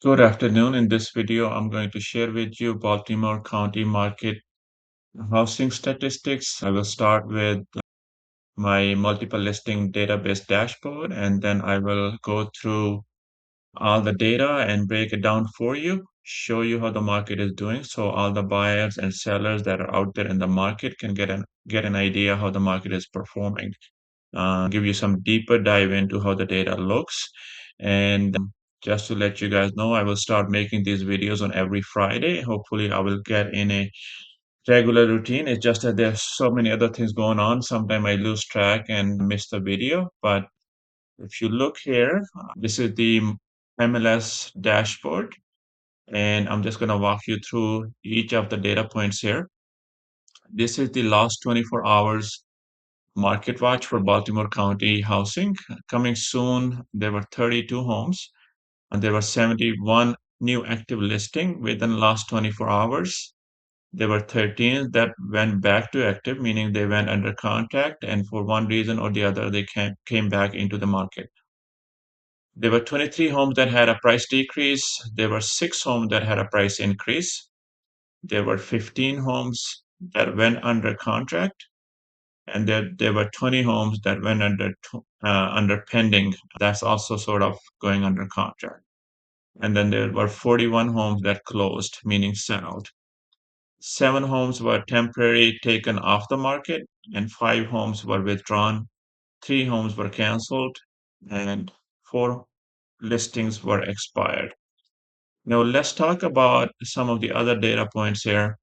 Good afternoon. In this video, I'm going to share with you Baltimore County market housing statistics. I will start with my multiple listing database dashboard, and then I will go through all the data and break it down for you, show you how the market is doing, so all the buyers and sellers that are out there in the market can get an idea how the market is performing. Give you some deeper dive into how the data looks. And just to let you guys know, I will start making these videos on every Friday. Hopefully, I will get in a regular routine. It's just that there's so many other things going on. Sometimes I lose track and miss the video. But if you look here, this is the MLS dashboard. And I'm just going to walk you through each of the data points here. This is the last 24 hours Market Watch for Baltimore County housing. Coming soon, there were 32 homes and there were 71 new active listing within the last 24 hours. There were 13 that went back to active, meaning they went under contract and for one reason or the other, they came back into the market. There were 23 homes that had a price decrease. There were 6 homes that had a price increase. There were 15 homes that went under contract and there were 20 homes that went under pending. That's also sort of going under contract. And then there were 41 homes that closed, meaning settled. 7 homes were temporarily taken off the market, and 5 homes were withdrawn. 3 homes were canceled, and 4 listings were expired. Now let's talk about some of the other data points here.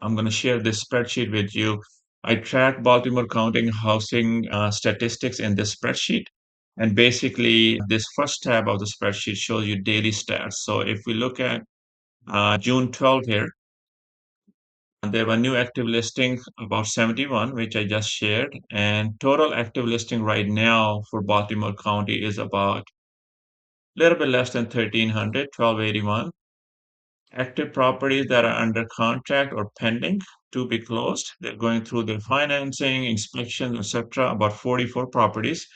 I'm going to share this spreadsheet with you. I track Baltimore County housing statistics in this spreadsheet. And basically, this first tab of the spreadsheet shows you daily stats. So if we look at June 12th here, there were new active listings about 71, which I just shared. And total active listing right now for Baltimore County is about a little bit less than 1,300, 1,281. Active properties that are under contract or pending to be closed. They're going through their financing, inspections, etc. About 44 properties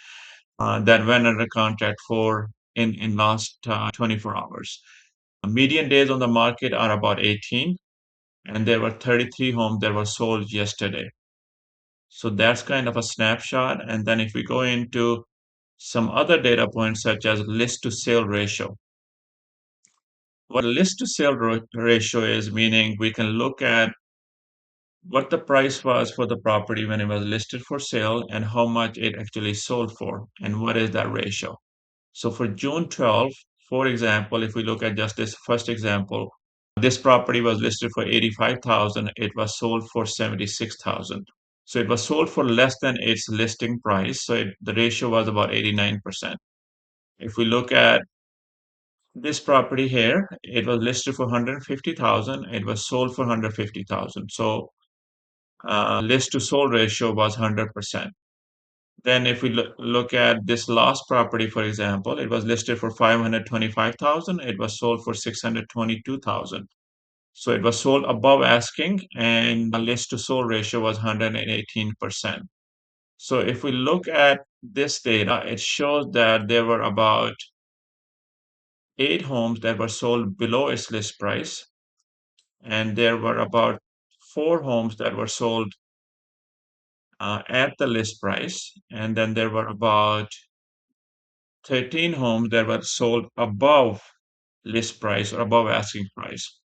that went under contract for in last 24 hours. Median days on the market are about 18, and there were 33 homes that were sold yesterday. So that's kind of a snapshot. And then if we go into some other data points such as list to sale ratio, what a list to sale ratio is, meaning we can look at what the price was for the property when it was listed for sale and how much it actually sold for, and what is that ratio. So for June 12, for example, if we look at just this first example, this property was listed for 85,000, it was sold for 76,000. So it was sold for less than its listing price, so the ratio was about 89%. If we look at this property here, it was listed for 150,000, it was sold for 150,000. So list to sold ratio was 100%. Then if we look at this last property, for example, it was listed for 525,000, it was sold for 622,000. So it was sold above asking and the list to sold ratio was 118%. So if we look at this data, it shows that there were about 8 homes that were sold below its list price, and there were about 4 homes that were sold at the list price, and then there were about 13 homes that were sold above list price or above asking price.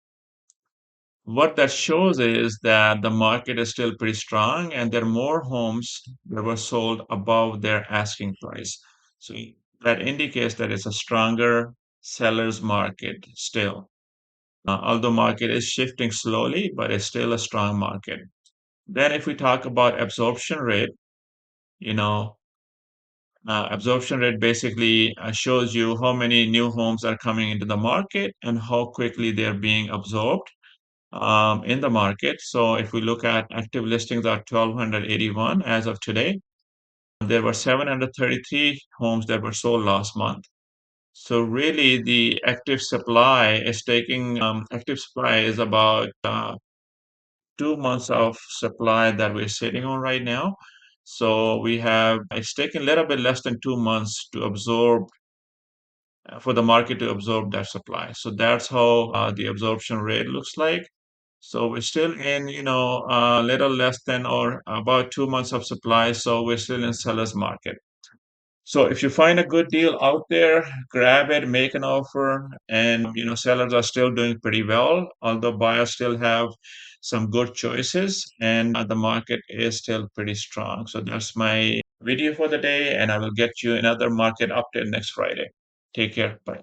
What that shows is that the market is still pretty strong and there are more homes that were sold above their asking price. So that indicates that it's a stronger seller's market still. Although market is shifting slowly, but it's still a strong market. Then if we talk about absorption rate, you know, absorption rate basically shows you how many new homes are coming into the market and how quickly they're being absorbed in the market. So if we look at active listings are 1,281 as of today. There were 733 homes that were sold last month. So really the active supply is about 2 months of supply that we're sitting on right now. So it's taken a little bit less than 2 months to absorb for the market to absorb that supply. So that's how the absorption rate looks like. So we're still in, a little less than or about 2 months of supply. So we're still in seller's market. So if you find a good deal out there, grab it, make an offer, and sellers are still doing pretty well, although buyers still have some good choices, and the market is still pretty strong. So that's my video for the day, and I will get you another market update next Friday. Take care. Bye.